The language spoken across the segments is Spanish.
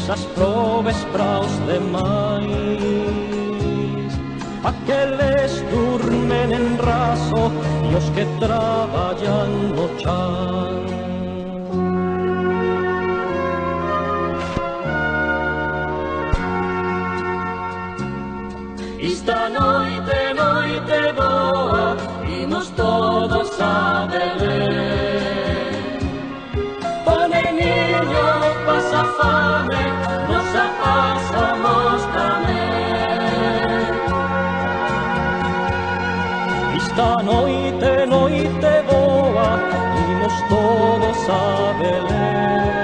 mesas probes praus demais, aqueles durmen en raso e os que traballan no chan. Esta noite, noite boa, imos todos a Belén. O neniño pasa fame, nos a pasamos tamén. Esta noite, noite boa, imos todos a Belén.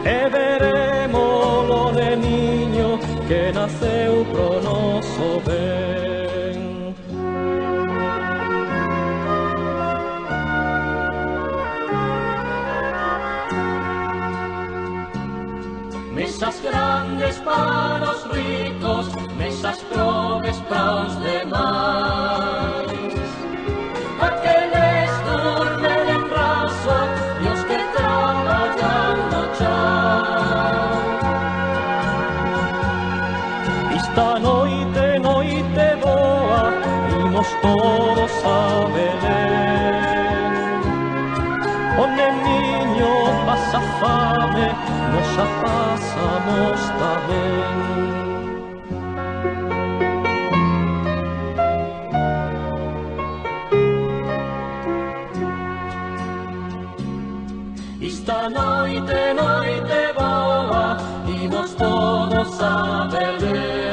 E veremos o neniño que naceu pro noso ben. Mesas grandes para os ricos, mesas probes para os demais. Aqueles durmen en raso e os que traballan no chan. Esta noite, noite boa, imos todos a Belén. O neniño pasa fame, nos a pasamos tamén. Esta noite, noite boa, imos todos a Belén.